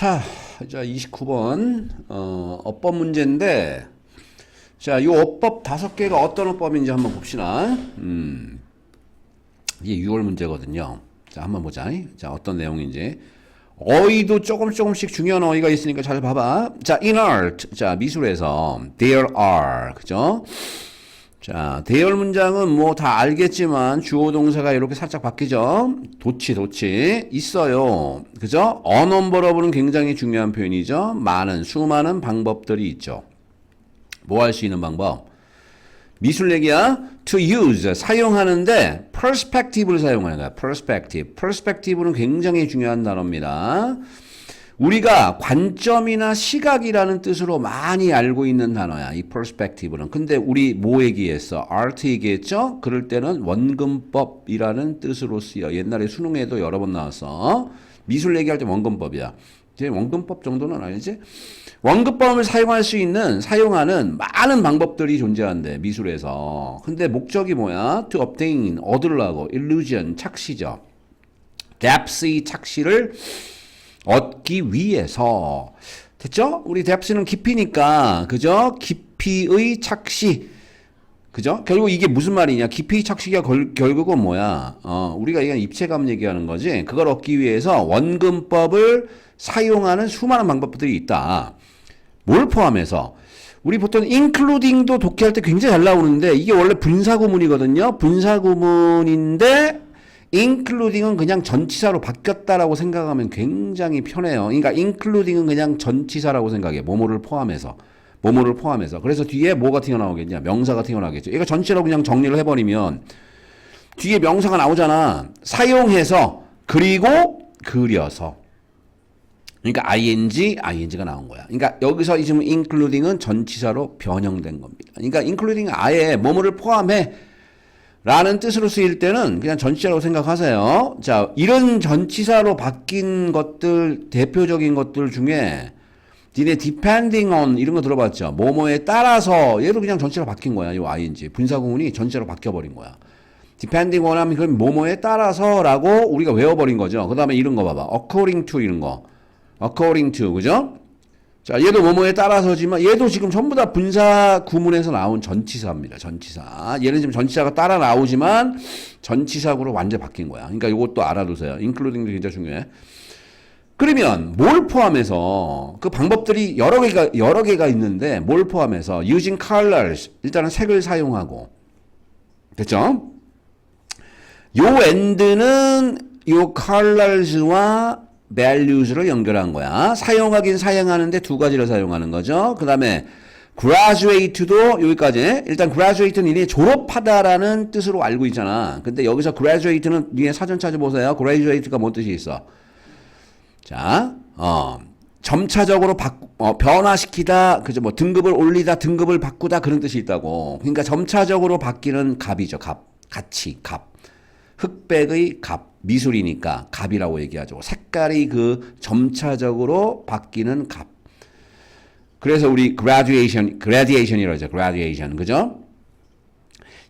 자, 29번 어법 문제인데, 자, 이 어법 5개가 어떤 어법인지 한번 봅시다. 이게 6월 문제거든요. 자, 한번 보자. 자, 어떤 내용인지. 어휘도 조금씩 중요한 어휘가 있으니까 잘 봐봐. 자, in art. 자, 미술에서 there are. 그죠? 자, 대열 문장은 뭐 다 알겠지만 주어 동사가 이렇게 살짝 바뀌죠. 도치 있어요. 그죠? A number of는 굉장히 중요한 표현이죠. 많은, 수많은 방법들이 있죠. 뭐 할 수 있는 방법? 미술 얘기야. To use, 사용하는데 perspective를 사용하는 거야. perspective는 굉장히 중요한 단어입니다. 우리가 관점이나 시각이라는 뜻으로 많이 알고 있는 단어야. 이 perspective는. 근데 우리 뭐 얘기했어? art 얘기했죠? 그럴 때는 원근법이라는 뜻으로 쓰여. 옛날에 수능에도 여러 번 나왔어. 미술 얘기할 때 원근법이야. 이제 원근법 정도는 알지? 원근법을 사용하는 많은 방법들이 존재한대. 미술에서. 근데 목적이 뭐야? To obtain, 얻으려고. illusion, 착시죠. depth의 착시를 얻기 위해서. 됐죠? 우리 depth는 깊이니까, 그죠? 깊이의 착시. 그죠? 결국 이게 무슨 말이냐? 깊이의 착시가 결국은 뭐야? 우리가 이건 입체감 얘기하는 거지. 그걸 얻기 위해서 원근법을 사용하는 수많은 방법들이 있다. 뭘 포함해서? 우리 보통 including도 독해할 때 굉장히 잘 나오는데, 이게 원래 분사구문이거든요. 분사구문인데, including은 그냥 전치사로 바뀌었다라고 생각하면 굉장히 편해요. 그러니까 including은 그냥 전치사라고 생각해. 뭐뭐를 포함해서. 그래서 뒤에 뭐가 튀어나오겠냐? 명사가 튀어나오겠죠. 이거 전치사로 그냥 정리를 해버리면 뒤에 명사가 나오잖아. 사용해서, 그리고 그려서. 그러니까 ing가 나온 거야. 그러니까 여기서 지금 including은 전치사로 변형된 겁니다. 그러니까 including은 아예 뭐뭐를 포함해 라는 뜻으로 쓰일 때는 그냥 전치사라고 생각하세요. 자, 이런 전치사로 바뀐 것들, 대표적인 것들 중에 니네 depending on 이런 거 들어봤죠? 뭐뭐에 따라서 얘도 그냥 전치사로 바뀐 거야. 이 ing. 분사구문이 전치사로 바뀌어버린 거야. depending on 하면 그럼 뭐뭐에 따라서라고 우리가 외워버린 거죠. 그 다음에 이런 거 봐봐. according to 이런 거. according to, 그죠? 자, 얘도 뭐뭐에 따라서지만 얘도 지금 전부 다 분사 구문에서 나온 전치사입니다. 전치사. 얘는 지금 전치사가 따라 나오지만 전치사구로 완전 바뀐 거야. 그러니까 이것도 알아두세요. including도 굉장히 중요해. 그러면 뭘 포함해서 그 방법들이 여러 개가 있는데 뭘 포함해서 using colors 일단은 색을 사용하고 됐죠? 요 and는 요 colors와 values를 연결한 거야. 사용하긴 사용하는데 두 가지를 사용하는 거죠. 그 다음에 graduate도 여기까지. 일단 graduate는 이게 졸업하다라는 뜻으로 알고 있잖아. 근데 여기서 graduate는 니네 사전 찾아보세요. graduate가 뭔 뜻이 있어? 자, 점차적으로 변화시키다, 그죠? 뭐 등급을 올리다, 등급을 바꾸다 그런 뜻이 있다고. 그러니까 점차적으로 바뀌는 값이죠. 가치, 값. 흑백의 값. 미술이니까 값이라고 얘기하죠. 색깔이 그 점차적으로 바뀌는 값. 그래서 우리 gradation이라고 하죠. gradation. 그죠?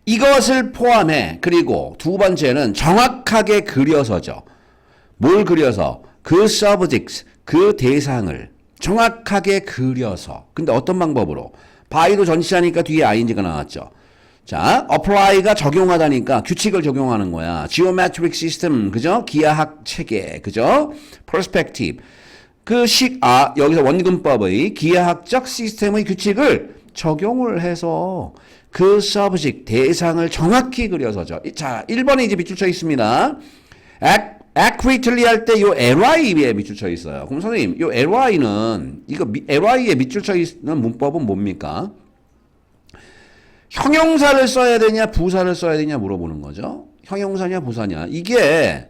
이것을 포함해. 그리고 두 번째는 정확하게 그려서죠. 뭘 그려서? 그 subjects, 그 대상을 정확하게 그려서. 근데 어떤 방법으로? by도 전치사니까 뒤에 ing가 나왔죠. 자, apply가 적용하다니까 규칙을 적용하는 거야. geometric system, 그죠? 기하학 체계, 그죠? perspective. 여기서 원근법의 기하학적 시스템의 규칙을 적용을 해서 그 subject, 대상을 정확히 그려서죠. 자, 1번에 이제 밑줄 쳐 있습니다. accurately 할 때 요 ly에 밑줄 쳐 있어요. 그럼 선생님, 요 ly에 밑줄 쳐 있는 문법은 뭡니까? 형용사를 써야 되냐 부사를 써야 되냐 물어보는 거죠. 형용사냐 부사냐. 이게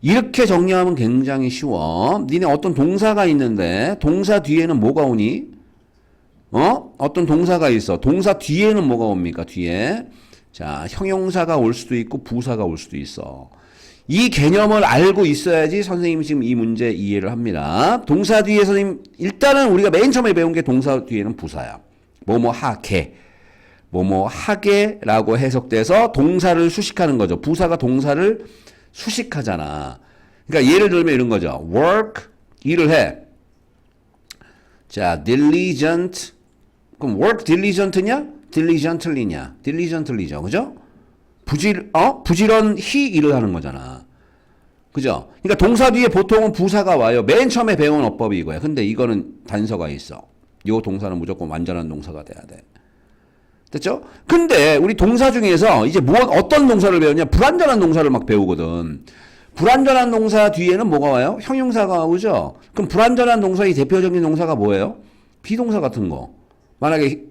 이렇게 정리하면 굉장히 쉬워. 니네 어떤 동사가 있는데 동사 뒤에는 뭐가 오니? 어떤 동사가 있어. 동사 뒤에는 뭐가 옵니까? 뒤에. 자, 형용사가 올 수도 있고 부사가 올 수도 있어. 이 개념을 알고 있어야지 선생님이 지금 이 문제 이해를 합니다. 동사 뒤에 선생님 일단은 우리가 맨 처음에 배운 게 동사 뒤에는 부사야. 뭐뭐 하게. 뭐뭐 하게라고 해석돼서 동사를 수식하는 거죠. 부사가 동사를 수식하잖아. 그러니까 예를 들면 이런 거죠. work, 일을 해. 자, diligent. 그럼 work diligent냐? diligently냐? diligently죠. 그죠? 부지런히 일을 하는 거잖아. 그죠? 그러니까 동사 뒤에 보통은 부사가 와요. 맨 처음에 배운 어법이 이거야. 근데 이거는 단서가 있어. 요 동사는 무조건 완전한 동사가 돼야 돼. 됐죠? 근데 우리 동사 중에서 이제 어떤 동사를 배우냐? 불완전한 동사를 막 배우거든. 불완전한 동사 뒤에는 뭐가 와요? 형용사가 오죠? 그럼 불완전한 동사의 대표적인 동사가 뭐예요? 비동사 같은 거. 만약에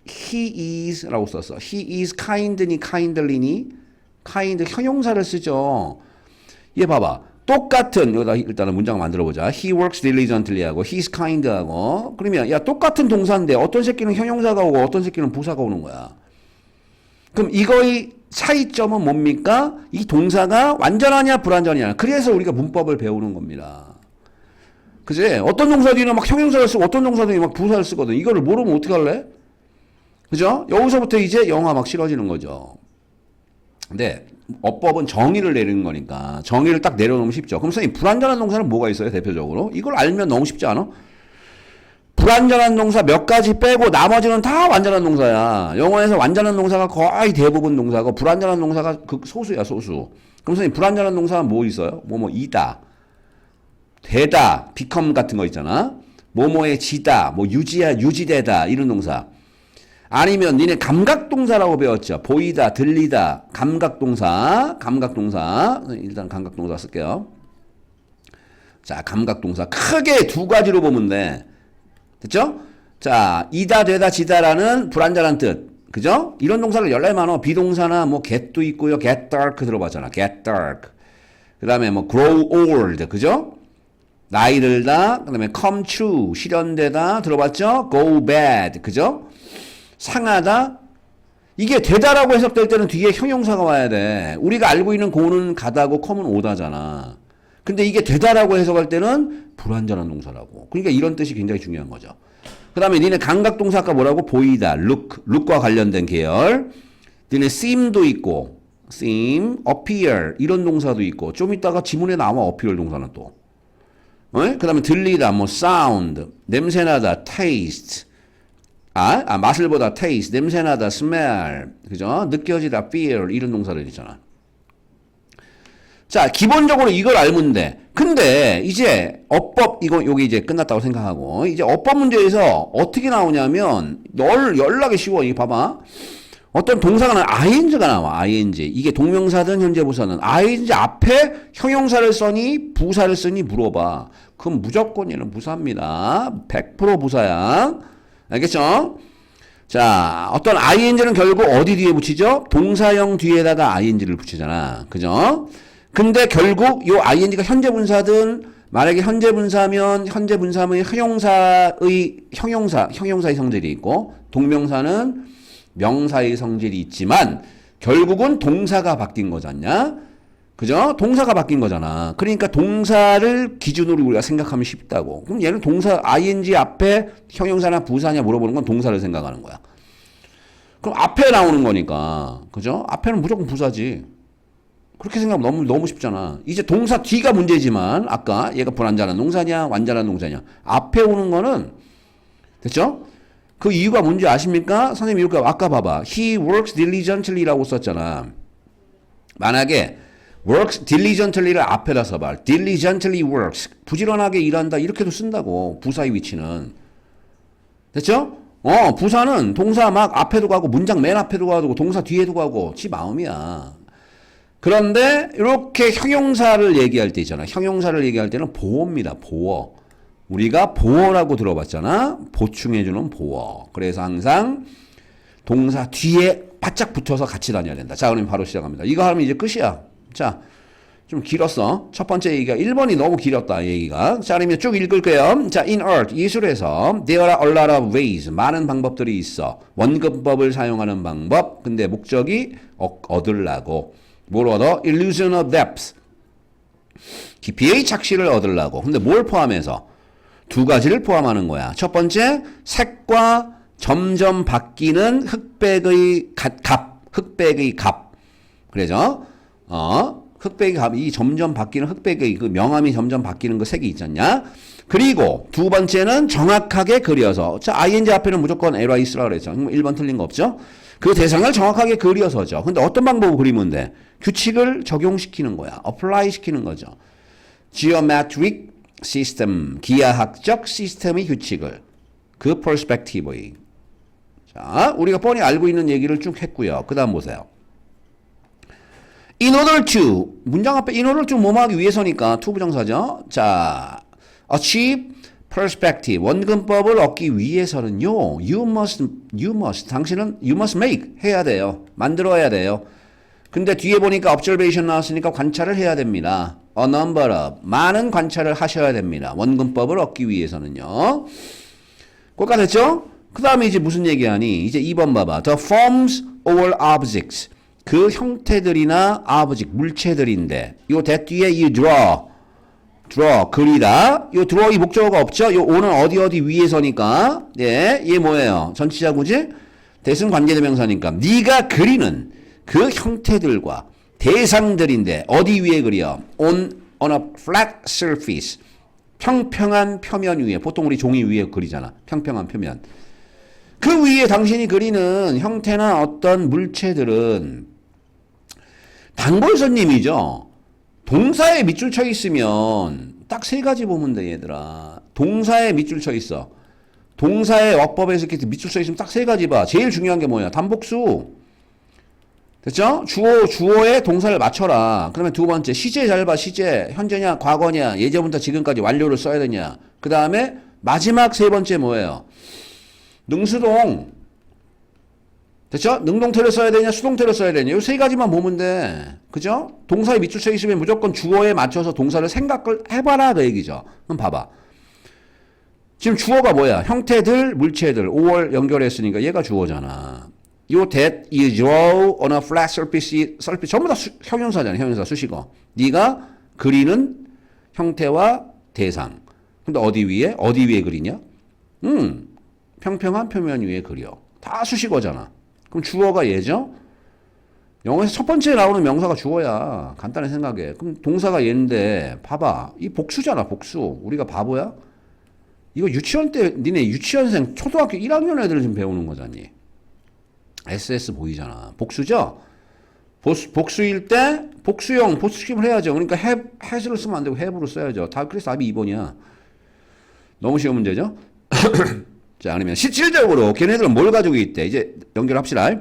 he is 라고 썼어. he is kind니 kindly니? kind 형용사를 쓰죠. 얘 봐봐. 똑같은 여기다 일단은 문장을 만들어 보자. He works diligently 하고 he's kind 하고 그러면 야 똑같은 동사인데 어떤 새끼는 형용사가 오고 어떤 새끼는 부사가 오는 거야. 그럼 이거의 차이점은 뭡니까? 이 동사가 완전하냐 불완전하냐. 그래서 우리가 문법을 배우는 겁니다. 그지? 어떤 동사 뒤에는 막 형용사를 쓰고 어떤 동사 뒤에 막 부사를 쓰거든. 이거를 모르면 어떻게 할래? 그죠? 여기서부터 이제 영화 막 싫어지는 거죠. 근데 어법은 정의를 내리는 거니까 정의를 딱 내려놓으면 쉽죠. 그럼 선생님 불완전한 동사는 뭐가 있어요? 대표적으로 이걸 알면 너무 쉽지 않아? 불완전한 동사 몇 가지 빼고 나머지는 다 완전한 동사야. 영어에서 완전한 동사가 거의 대부분 동사고 불완전한 동사가 소수야 소수. 그럼 선생님 불완전한 동사는 뭐 있어요? 이다 되다 become 같은 거 있잖아. 뭐뭐에 지다 유지되다 이런 동사. 아니면 니네 감각동사라고 배웠죠. 보이다, 들리다, 감각동사. 일단 감각동사 쓸게요. 자, 감각동사. 크게 두 가지로 보면 돼. 됐죠? 자, 이다, 되다, 지다라는 불완전한 뜻. 그죠? 이런 동사를 열날 많아. 비동사나 get도 있고요. get dark 들어봤잖아. get dark. 그 다음에 grow old. 그죠? 나이 들다. 그 다음에 come true. 실현되다. 들어봤죠? go bad. 그죠? 상하다. 이게 되다라고 해석될 때는 뒤에 형용사가 와야 돼. 우리가 알고 있는 go는 가다고 come은 오다잖아. 근데 이게 되다라고 해석할 때는 불완전한 동사라고. 그러니까 이런 뜻이 굉장히 중요한 거죠. 그 다음에 니네 감각동사 아까 뭐라고? 보이다, look과 관련된 계열. 니네 seem도 있고, seem, appear 이런 동사도 있고 좀 이따가 지문에 나와 appear 동사는 또. 그 다음에 들리다, sound, 냄새나다, taste. 맛을 보다 taste, 냄새나다 smell, 그죠? 느껴지다 feel 이런 동사들 있잖아. 자, 기본적으로 이걸 알면 돼. 근데 이제 어법 여기 이제 끝났다고 생각하고 이제 어법 문제에서 어떻게 나오냐면 연락이 쉬워. 이거 봐봐. 어떤 동사가 ing가 나와. ing. 이게 동명사든 현재 부사든 ing 앞에 형용사를 써니 부사를 쓰니 물어봐. 그럼 무조건 얘는 부사입니다. 100% 부사야. 알겠죠? 자, 어떤 ing는 결국 어디 뒤에 붙이죠? 동사형 뒤에다가 ing를 붙이잖아. 그죠? 근데 결국 요 ing가 현재 분사든 만약에 현재 분사면 현재 분사의 형용사의 성질이 있고 동명사는 명사의 성질이 있지만 결국은 동사가 바뀐 거잖냐? 그죠? 동사가 바뀐 거잖아. 그러니까 동사를 기준으로 우리가 생각하면 쉽다고. 그럼 얘는 동사 ing 앞에 형용사나 부사냐 물어보는 건 동사를 생각하는 거야. 그럼 앞에 나오는 거니까. 그죠? 앞에는 무조건 부사지. 그렇게 생각하면 너무 쉽잖아. 이제 동사 뒤가 문제지만 아까 얘가 불완전한 동사냐 완전한 동사냐 앞에 오는 거는 됐죠? 그 이유가 뭔지 아십니까? 선생님 이렇게 아까 봐봐. He works diligently라고 썼잖아. 만약에 works diligently를 앞에다 써봐. diligently works. 부지런하게 일한다. 이렇게도 쓴다고. 부사의 위치는. 됐죠? 부사는 동사 막 앞에도 가고 문장 맨 앞에도 가고 동사 뒤에도 가고 지 마음이야. 그런데 이렇게 형용사를 얘기할 때 있잖아. 형용사를 얘기할 때는 보어입니다. 보어. 우리가 보어라고 들어봤잖아. 보충해주는 보어. 그래서 항상 동사 뒤에 바짝 붙어서 같이 다녀야 된다. 자, 그럼 바로 시작합니다. 이거 하면 이제 끝이야. 자, 좀 길었어. 첫 번째 얘기가 1번이 너무 길었다. 얘기가. 자, 그러면 쭉 읽을게요. 자, in art, 예술에서 there are a lot of ways. 많은 방법들이 있어. 원근법을 사용하는 방법. 근데 목적이 얻으려고. 뭘 얻어? illusion of depth. 깊이의 착시를 얻으려고. 근데 뭘 포함해서? 두 가지를 포함하는 거야. 첫 번째, 색과 점점 바뀌는 흑백의 값. 그래죠? 흑백의 값이 점점 바뀌는 흑백의 그 명암이 점점 바뀌는 그 색이 있잖냐? 그리고 두 번째는 정확하게 그려서. 자, ing 앞에는 무조건 ly 쓰라고 그랬죠. 1번 틀린 거 없죠? 그 대상을 정확하게 그려서죠. 근데 어떤 방법으로 그리면 돼? 규칙을 적용시키는 거야. apply 시키는 거죠. geometric system, 기하학적 시스템의 규칙을. 그 perspective의. 자, 우리가 뻔히 알고 있는 얘기를 쭉 했고요. 그 다음 보세요. In order to, 문장 앞에 in order to 뭐뭐 하기 위해서니까 to 부정사죠. 자, achieve perspective, 원근법을 얻기 위해서는요. you must, 당신은 you must make, 해야 돼요. 만들어야 돼요. 근데 뒤에 보니까 observation 나왔으니까 관찰을 해야 됩니다. a number of, 많은 관찰을 하셔야 됩니다. 원근법을 얻기 위해서는요. 꼴까 됐죠? 그 다음에 이제 무슨 얘기하니? 이제 2번 봐봐. The forms or objects. 그 형태들이나 object, 물체들인데 요 that 뒤에 you draw, 그리다. 요 draw이 목적어가 없죠? 요 o는 어디 위에서니까. 예, 얘 뭐예요? 전치사 구지? 대승 관계대명사니까. 네가 그리는 그 형태들과 대상들인데 어디 위에 그려? on a flat surface. 평평한 표면 위에. 보통 우리 종이 위에 그리잖아. 평평한 표면. 그 위에 당신이 그리는 형태나 어떤 물체들은 단골손님이죠. 동사에 밑줄 쳐 있으면 딱 세 가지 보면 돼, 얘들아. 동사에 밑줄 쳐 있어. 동사의 어법에서 이렇게 밑줄 쳐 있으면 딱 세 가지 봐. 제일 중요한 게 뭐야? 단복수. 됐죠? 주어에 동사를 맞춰라. 그러면 두 번째, 시제 잘 봐, 시제. 현재냐, 과거냐, 예전부터 지금까지 완료를 써야 되냐. 그 다음에 마지막 세 번째 뭐예요? 능수동. 됐죠? 능동태를 써야 되냐, 수동태를 써야 되냐. 이 세 가지만 보면 돼. 그죠? 동사에 밑줄 쳐 있으면 무조건 주어에 맞춰서 동사를 생각을 해봐라. 그 얘기죠. 그럼 봐봐. 지금 주어가 뭐야? 형태들, 물체들. 5월 연결했으니까 얘가 주어잖아. 요 that you draw on a flat surface, 전부 다 형용사잖아. 형용사 수식어. 네가 그리는 형태와 대상. 근데 어디 위에 그리냐? 평평한 표면 위에 그려. 다 수식어잖아. 그럼 주어가 얘죠? 영어에서 첫 번째 나오는 명사가 주어야. 간단히 생각해. 그럼 동사가 얘인데 봐봐. 이 복수잖아. 복수. 우리가 바보야? 이거 유치원 때 니네 유치원생 초등학교 1학년 애들 지금 배우는 거잖니. SS 보이잖아. 복수죠? 복수일 때 복수형 복수식을 해야죠. 그러니까 have를 쓰면 안 되고 have로 써야죠. 다 그래서 답이 2번이야. 너무 쉬운 문제죠? 자, 그러면 실질적으로 걔네들은 뭘 가지고 있대? 이제 연결합시다.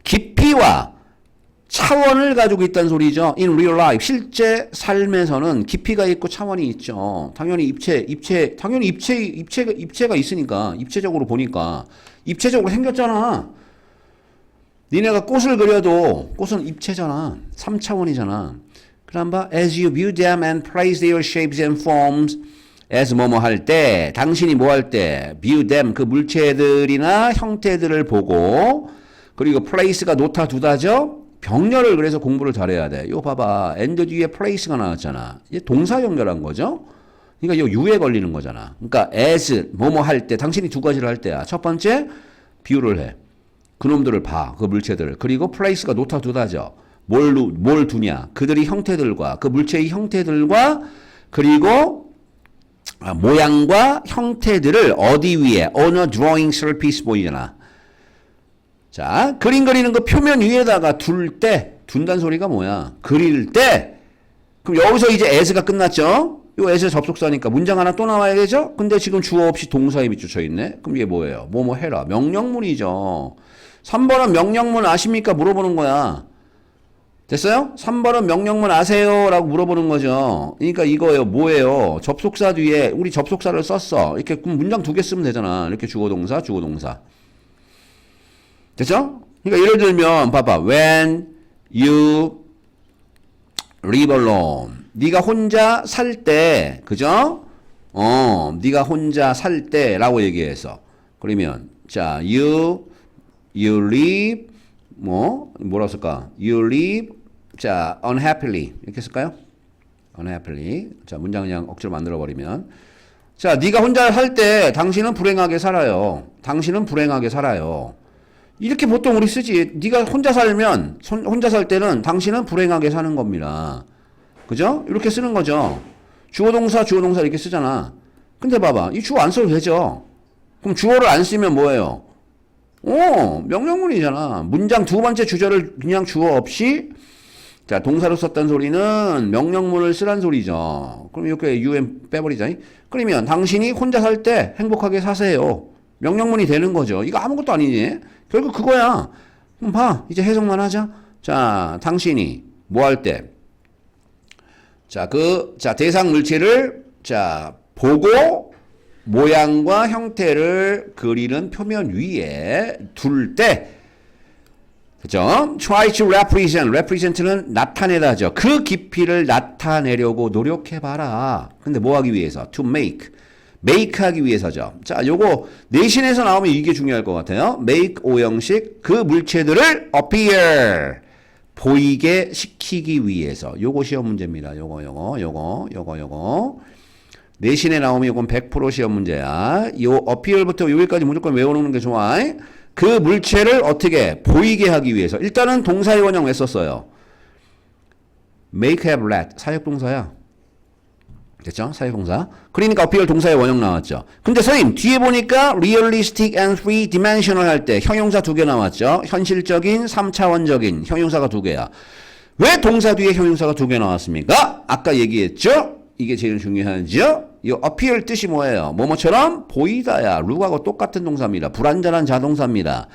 깊이와 차원을 가지고 있다는 소리죠. In real life. 실제 삶에서는 깊이가 있고 차원이 있죠. 당연히 입체가 있으니까, 입체적으로 보니까. 입체적으로 생겼잖아. 니네가 꽃을 그려도 꽃은 입체잖아. 3차원이잖아. 그럼 봐. As you view them and praise their shapes and forms. as 뭐뭐 할 때, 당신이 뭐 할 때, view them, 그 물체들이나 형태들을 보고, 그리고 place가 놓다 두다죠? 병렬을 그래서 공부를 잘해야 돼. 요 봐봐. and 뒤에 place가 나왔잖아. 이게 동사 연결한 거죠? 그러니까 요 유에 걸리는 거잖아. 그러니까 as 뭐뭐 할 때, 당신이 두 가지를 할 때야. 첫 번째, view를 해. 그놈들을 봐. 그 물체들을. 그리고 place가 놓다 두다죠. 뭘 두냐. 그들의 형태들과, 그 물체의 형태들과, 그리고 모양과 형태들을 어디 위에? on a drawing surface 보이잖아. 자, 그림 그리는 그 표면 위에다가 둔단 소리가 뭐야? 그릴 때. 그럼 여기서 이제 as가 끝났죠? 요 as 접속사니까 문장 하나 또 나와야 되죠? 근데 지금 주어 없이 동사에 밑줄쳐 있네? 그럼 이게 뭐예요? 뭐뭐 해라. 명령문이죠. 3번은 명령문 아십니까? 물어보는 거야. 됐어요? 3번은 명령문 아세요? 라고 물어보는 거죠. 그러니까 이거예요. 뭐예요? 접속사 뒤에 우리 접속사를 썼어. 이렇게 그럼 문장 두 개 쓰면 되잖아. 이렇게 주어동사. 됐죠? 그러니까 예를 들면 봐봐. When you live alone. 네가 혼자 살 때. 그죠? 네가 혼자 살 때라고 얘기해서. 그러면 자, you live 뭐라고 쓸까? You live, 자, unhappily. 이렇게 쓸까요? unhappily. 자, 문장 그냥 억지로 만들어버리면. 자, 네가 혼자 살 때 당신은 불행하게 살아요. 이렇게 보통 우리 쓰지. 네가 혼자 살면, 혼자 살 때는 당신은 불행하게 사는 겁니다. 그죠? 이렇게 쓰는 거죠. 주어 동사 이렇게 쓰잖아. 근데 봐봐. 이 주어 안 써도 되죠. 그럼 주어를 안 쓰면 뭐예요? 명령문이잖아. 문장 두 번째 주절을 그냥 주어 없이 자, 동사로 썼다는 소리는 명령문을 쓰란 소리죠. 그럼 이렇게 UN 빼버리자. 그러면 당신이 혼자 살 때 행복하게 사세요. 명령문이 되는 거죠. 이거 아무것도 아니지. 결국 그거야. 그럼 봐. 이제 해석만 하자. 자, 당신이 뭐 할 때? 자, 대상 물체를 보고 모양과 형태를 그리는 표면 위에 둘 때, 그죠? try to represent는 나타내다죠. 그 깊이를 나타내려고 노력해봐라. 근데 뭐 하기 위해서? to make 하기 위해서죠. 자, 요거 내신에서 나오면 이게 중요할 것 같아요. make 오형식 그 물체들을 appear 보이게 시키기 위해서. 요거 시험 문제입니다. 요거. 내신에 나오면 이건 100% 시험 문제야. 요 appear부터 여기까지 무조건 외워놓는 게 좋아. 그 물체를 어떻게 보이게 하기 위해서. 일단은 동사의 원형 왜 썼어요? make, have, let. 사역동사야. 됐죠? 사역동사. 그러니까 appear 동사의 원형 나왔죠. 근데 선생님 뒤에 보니까 realistic and three-dimensional 할 때 형용사 2개 나왔죠. 현실적인 3차원적인 형용사가 2개야. 왜 동사 뒤에 형용사가 2개 나왔습니까? 아까 얘기했죠? 이게 제일 중요하죠? 이 appear 뜻이 뭐예요? 뭐뭐처럼 보이다야. 룩하고 똑같은 동사입니다. 불완전한 자동사입니다.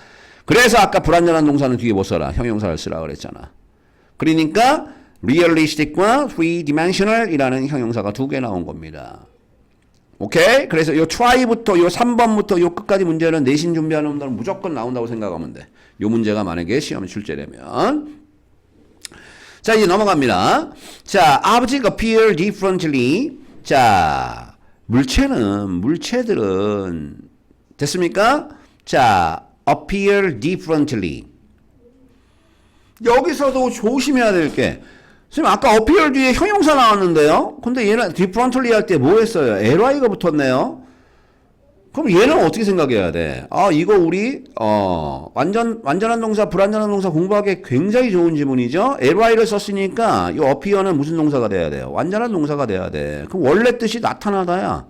그래서 아까 불완전한 동사는 뒤에 못 써라. 형용사를 쓰라 그랬잖아. 그러니까 realistic과 three-dimensional이라는 형용사가 2개 나온 겁니다. 오케이? 그래서 요 try부터 요 3번부터 요 끝까지 문제는 내신 준비하는 분들은 무조건 나온다고 생각하면 돼. 요 문제가 만약에 시험에 출제되면. 자, 이제 넘어갑니다. 자, object appear differently. 자, 물체들은 됐습니까? 자, appear differently. 여기서도 조심해야 될 게, 선생님 아까 appear 뒤에 형용사 나왔는데요. 근데 얘는 differently 할 때 뭐 했어요? ly가 붙었네요. 그럼 얘는 어떻게 생각해야 돼? 아, 이거 우리 완전한 동사, 불완전한 동사 공부하기 굉장히 좋은 지문이죠. ly를 썼으니까 이 appear는 무슨 동사가 돼야 돼요? 완전한 동사가 돼야 돼. 그럼 원래 뜻이 나타나다야.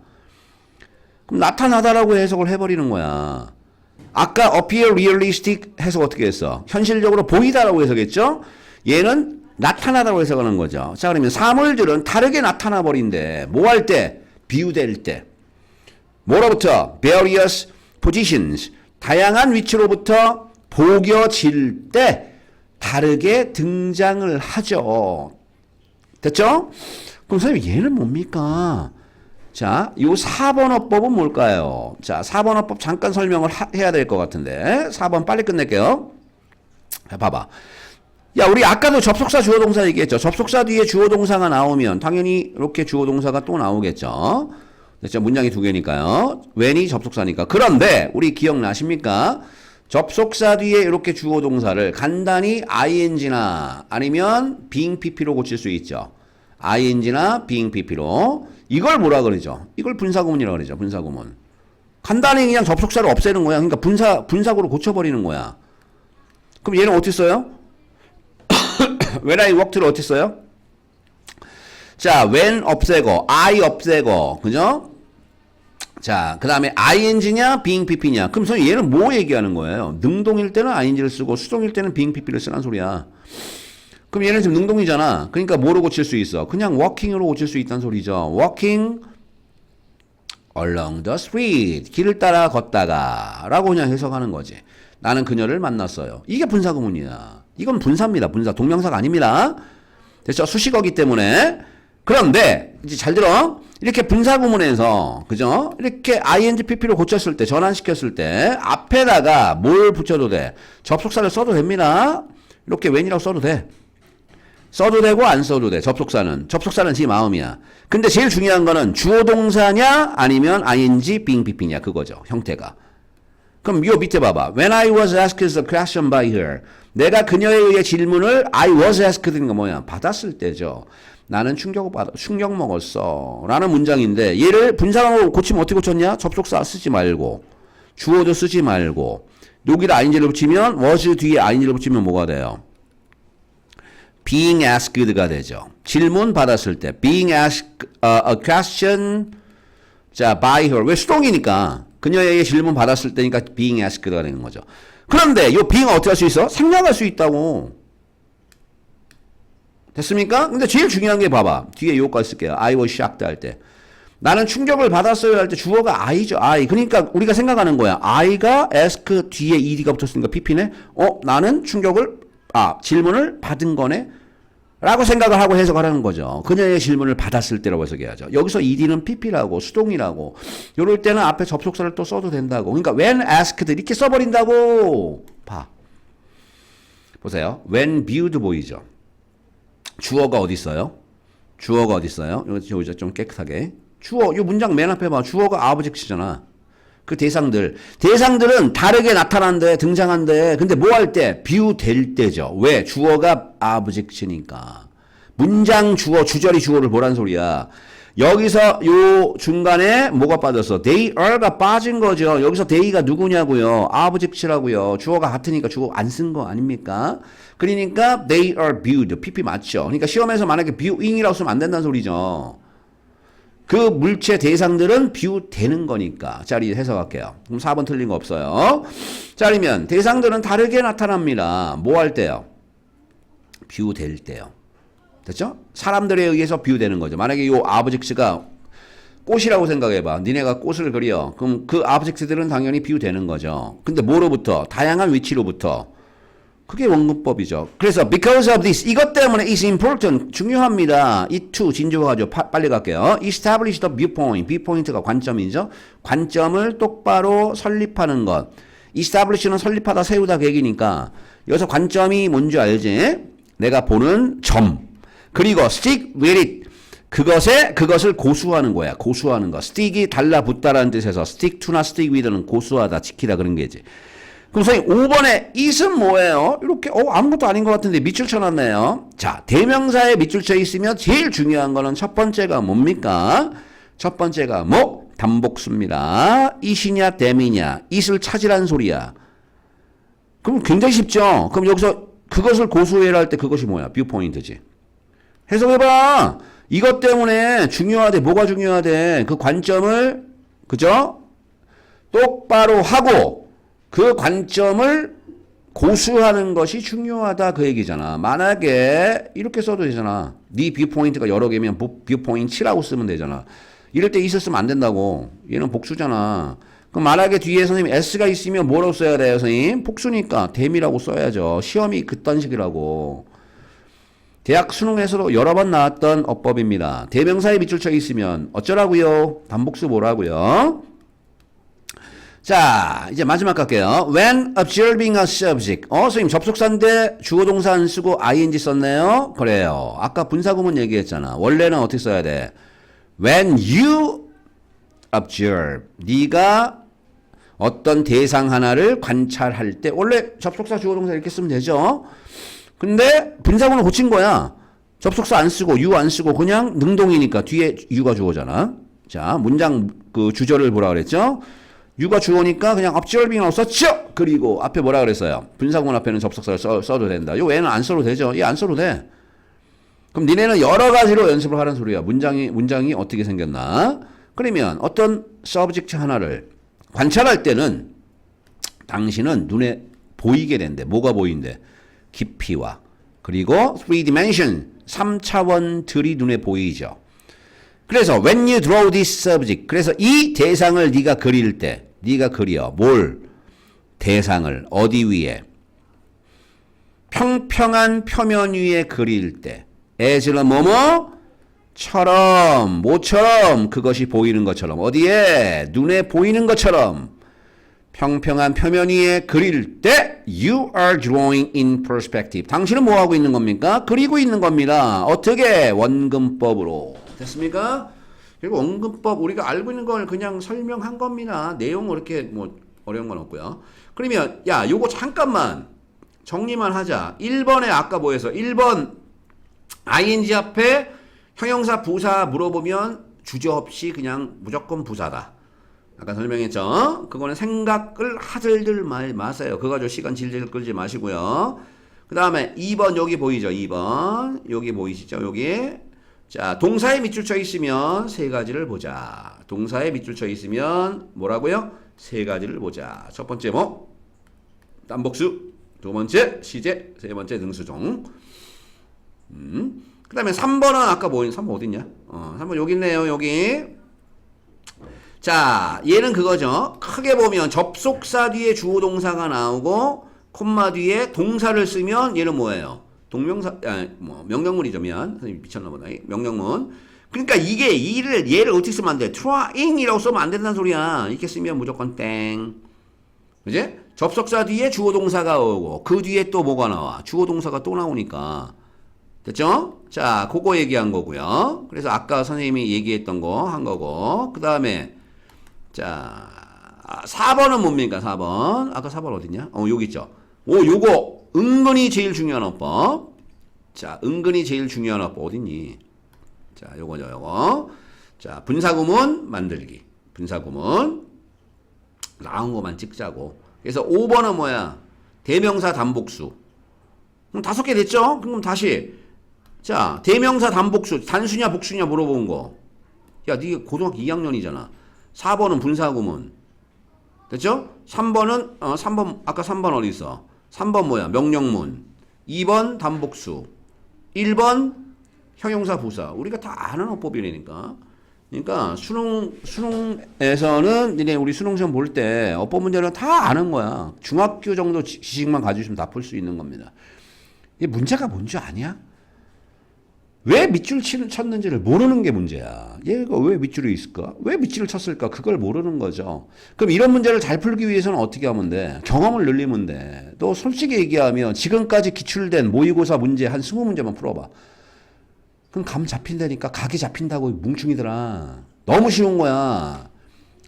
그럼 나타나다라고 해석을 해버리는 거야. 아까 appear realistic 해석 어떻게 했어? 현실적으로 보이다라고 해석했죠? 얘는 나타나다라고 해석하는 거죠. 자, 그러면 사물들은 다르게 나타나 버린대. 뭐 할 때? 비유될 때. 뭐로부터? various positions. 다양한 위치로부터 보겨질 때 다르게 등장을 하죠. 됐죠? 그럼 선생님 얘는 뭡니까? 자, 요 4번어법은 뭘까요? 자, 4번어법 잠깐 설명을 해야 될 것 같은데 4번 빨리 끝낼게요. 봐봐. 야, 우리 아까도 접속사 주어동사 얘기했죠. 접속사 뒤에 주어동사가 나오면 당연히 이렇게 주어동사가 또 나오겠죠. 됐죠? 문장이 2개니까요. when이 접속사니까. 그런데 우리 기억나십니까? 접속사 뒤에 이렇게 주어동사를 간단히 ing나 아니면 being pp로 고칠 수 있죠. ing나 being pp로. 이걸 뭐라 그러죠? 이걸 분사구문이라고 그러죠. 분사구문. 간단히 그냥 접속사를 없애는 거야. 그러니까 분사구로 고쳐버리는 거야. 그럼 얘는 어떻게 써요? when I worked를 어떻게 써요? 자, when 없애고, I 없애고, 그죠? 자, 그 다음에 ing냐, being pp냐. 그럼 선생님 얘는 뭐 얘기하는 거예요? 능동일 때는 ing를 쓰고 수동일 때는 being pp를 쓰란 소리야. 그럼 얘는 지금 능동이잖아. 그러니까 뭐로 고칠 수 있어? 그냥 walking으로 고칠 수 있다는 소리죠. walking along the street. 길을 따라 걷다가 라고 그냥 해석하는 거지. 나는 그녀를 만났어요. 이게 분사구문이야. 이건 분사입니다. 분사. 동명사가 아닙니다. 됐죠? 수식어기 때문에. 그런데 이제 잘 들어. 이렇게 분사구문에서 그죠? 이렇게 ing pp로 고쳤을 때 전환시켰을 때 앞에다가 뭘 붙여도 돼? 접속사를 써도 됩니다. 이렇게 when이라고 써도 돼. 써도 되고 안 써도 돼. 접속사는 지 마음이야. 근데 제일 중요한 거는 주어 동사냐 아니면 ing being pp냐 그거죠. 형태가. 그럼 요 밑에 봐봐. When I was asked the question by her. 내가 그녀에 의해 질문을 I was asked인 거 뭐야? 받았을 때죠. 나는 충격 먹었어. 라는 문장인데 얘를 분사로 고치면 어떻게 고쳤냐? 접속사 쓰지 말고 주어도 쓰지 말고 여기다 ing를 붙이면 was 뒤에 ing를 붙이면 뭐가 돼요? being asked가 되죠. 질문 받았을 때 being asked a question 자 by her 왜 수동이니까 그녀에게 질문 받았을 때니까 being asked가 되는 거죠. 그런데 이 being 어떻게 할 수 있어? 생략할 수 있다고. 됐습니까? 근데 제일 중요한 게 봐봐. 뒤에 요거까지 쓸게요. I was shocked 할 때. 나는 충격을 받았어요 할 때 주어가 I죠. I. 그러니까 우리가 생각하는 거야. I가 ask 뒤에 ed가 붙었으니까 pp네. 나는 질문을 받은 거네. 라고 생각을 하고 해석하라는 거죠. 그녀의 질문을 받았을 때라고 해석해야죠. 여기서 ed는 pp라고 수동이라고. 이럴 때는 앞에 접속사를 또 써도 된다고. 그러니까 when asked 이렇게 써버린다고. 봐. 보세요. when viewed 보이죠. 주어가 어디 있어요? 주어가 어디 있어요? 이거 좀 깨끗하게. 주어, 이 문장 맨 앞에 봐. 주어가 object잖아. 그 대상들은 다르게 나타난대, 등장한대. 근데 뭐 할 때? view 될 때죠. 왜? 주어가 object니까. 문장 주어, 주절이 주어를 보란 소리야. 여기서 요 중간에 뭐가 빠졌어? they are가 빠진 거죠. 여기서 they가 누구냐고요? object라고요. 주어가 같으니까 주어 안 쓴 거 아닙니까? 그러니까 they are viewed. pp 맞죠? 그러니까 시험에서 만약에 viewing이라고 쓰면 안 된다는 소리죠. 그 물체 대상들은 view 되는 거니까. 자, 해석할게요. 그럼 4번 틀린 거 없어요. 자, 그러면 대상들은 다르게 나타납니다. 뭐 할 때요? view 될 때요. 됐죠? 사람들에 의해서 view 되는 거죠. 만약에 요 object가 꽃이라고 생각해봐. 니네가 꽃을 그려. 그럼 그 object들은 당연히 view 되는 거죠. 근데 뭐로부터? 다양한 위치로부터. 그게 원근법이죠. 그래서 because of this 이것 때문에 is important 중요합니다. it too 진주어가죠. 빨리 갈게요. establish the viewpoint viewpoint가 관점이죠. 관점을 똑바로 설립하는 것. establish는 설립하다 세우다 계기니까 여기서 관점이 뭔지 알지? 내가 보는 점. 그리고 stick with it 그것을 고수하는 거야. 고수하는 거. stick이 달라붙다라는 뜻에서 stick to나 stick with는 고수하다 지키다 그런 게지. 그럼 선생님 5번에 it은 뭐예요? 이렇게 아무것도 아닌 것 같은데 밑줄 쳐놨네요. 자, 대명사에 밑줄 쳐 있으면 제일 중요한 거는 첫 번째가 뭡니까? 첫 번째가 뭐? 단복수입니다. it이냐 them이냐 it을 찾으란 소리야. 그럼 굉장히 쉽죠? 그럼 여기서 그것을 고수해라 할 때 그것이 뭐야? 뷰포인트지. 해석해봐. 이것 때문에 중요하대. 뭐가 중요하대? 그 관점을 그죠? 똑바로 하고 그 관점을 고수하는 것이 중요하다 그 얘기잖아. 만약에 이렇게 써도 되잖아. 네 뷰포인트가 여러 개면 뷰포인트라고 쓰면 되잖아. 이럴 때 있었으면 안 된다고. 얘는 복수잖아. 그럼 만약에 뒤에 선생님 s가 있으면 뭐라고 써야 돼요 선생님? 복수니까 them이라고 써야죠. 시험이 그딴 식이라고. 대학 수능에서도 여러 번 나왔던 어법입니다. 대명사에 밑줄 쳐 있으면 어쩌라고요? 단복수 뭐라고요? 자, 이제 마지막 갈게요. When observing a subject. 선생님 접속사인데 주어 동사 안 쓰고 ing 썼네요. 그래요. 아까 분사구문 얘기했잖아. 원래는 어떻게 써야 돼? When you observe. 네가 어떤 대상 하나를 관찰할 때 원래 접속사 주어 동사 이렇게 쓰면 되죠. 근데 분사구문을 고친 거야. 접속사 안 쓰고 you 안 쓰고 그냥 능동이니까 뒤에 you가 주어잖아. 자, 문장 그 주절을 뭐라 그랬죠? you가 주어니까 그냥 observing하고 썼죠. 그리고 앞에 뭐라 그랬어요? 분사구문 앞에는 접속사를 써도 된다. 요 얘는 안 써도 되죠. 얘 안 써도 돼. 그럼 니네는 여러 가지로 연습을 하는 소리야. 문장이 어떻게 생겼나? 그러면 어떤 subject 하나를 관찰할 때는 당신은 눈에 보이게 된대. 뭐가 보인대? 깊이와 그리고 3dimension 3차원들이 눈에 보이죠. 그래서 when you draw this subject 그래서 이 대상을 네가 그릴 때 네가 그려 뭘? 대상을 어디 위에? 평평한 표면 위에 그릴 때 as는 뭐뭐? 처럼 뭐처럼 그것이 보이는 것처럼 어디에? 눈에 보이는 것처럼 평평한 표면 위에 그릴 때 you are drawing in perspective. 당신은 뭐 하고 있는 겁니까? 그리고 있는 겁니다. 어떻게? 원근법으로. 됐습니까? 그리고 원근법 우리가 알고 있는 걸 그냥 설명한 겁니다. 내용 그렇게 뭐 어려운 건 없고요. 그러면 야 요거 잠깐만 정리만 하자. 1번에 아까 뭐 해서 1번 ing 앞에 형용사 부사 물어보면 주저 없이 그냥 무조건 부사다. 아까 설명했죠. 그거는 생각을 하들들 마세요. 그거 가지고 시간 질질 끌지 마시고요. 그 다음에 2번 여기 보이죠? 2번 여기 보이시죠? 여기 자 동사에 밑줄 쳐 있으면 세 가지를 보자. 동사에 밑줄 쳐 있으면 뭐라고요? 세 가지를 보자. 첫 번째 뭐? 단복수. 두 번째 시제. 세 번째 능수종. 그 다음에 3번은 아까 뭐인 3번 어딨냐? 3번 여기 있네요. 여기. 자 얘는 그거죠. 크게 보면 접속사 뒤에 주어 동사가 나오고 콤마 뒤에 동사를 쓰면 얘는 뭐예요? 동명사, 명령문이죠, 미안. 선생님 미쳤나 보다. 명령문. 그러니까 이게 얘를 어떻게 쓰면 안 돼? trying이라고 쓰면 안 된다는 소리야. 이렇게 쓰면 무조건 땡. 그지? 접속사 뒤에 주어 동사가 오고, 그 뒤에 또 뭐가 나와? 주어 동사가 또 나오니까. 됐죠? 자, 그거 얘기한 거고요. 그래서 아까 선생님이 얘기했던 거 한 거고. 그 다음에, 자, 4번은 뭡니까? 4번. 아까 4번 어딨냐? 여기 있죠. 요거. 은근히 제일 중요한 어법. 자, 은근히 제일 중요한 어법 어딨니? 자, 요거죠, 요거. 자, 분사구문 만들기. 분사구문. 나온 것만 찍자고. 그래서 5번은 뭐야? 대명사 단복수. 그럼 5개 됐죠? 그럼 다시. 자, 대명사 단복수. 단수냐, 복수냐 물어본 거. 야, 니 고등학교 2학년이잖아. 4번은 분사구문. 됐죠? 3번은, 3번, 아까 3번 어디 있어? 3번 뭐야? 명령문. 2번 단복수. 1번 형용사 부사. 우리가 다 아는 어법이라니까. 그러니까 수능에서는 니네 우리 수능 시험 볼 때 어법 문제는 다 아는 거야. 중학교 정도 지식만 가지시면 다 풀 수 있는 겁니다. 이 문제가 뭔지 아냐? 왜 밑줄 쳤는지를 모르는 게 문제야. 얘가 왜 밑줄이 있을까? 왜 밑줄을 쳤을까? 그걸 모르는 거죠. 그럼 이런 문제를 잘 풀기 위해서는 어떻게 하면 돼? 경험을 늘리면 돼. 또 솔직히 얘기하면 지금까지 기출된 모의고사 문제 한 20문제만 풀어봐. 그럼 감 잡힌다니까. 각이 잡힌다고 뭉충이들아. 너무 쉬운 거야.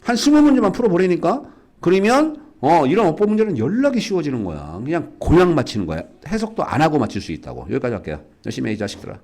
한 20문제만 풀어버리니까 그러면 이런 어법 문제는 연락이 쉬워지는 거야. 그냥 그냥 맞히는 거야. 해석도 안 하고 맞힐 수 있다고. 여기까지 할게요. 열심히 해, 이 자식들아.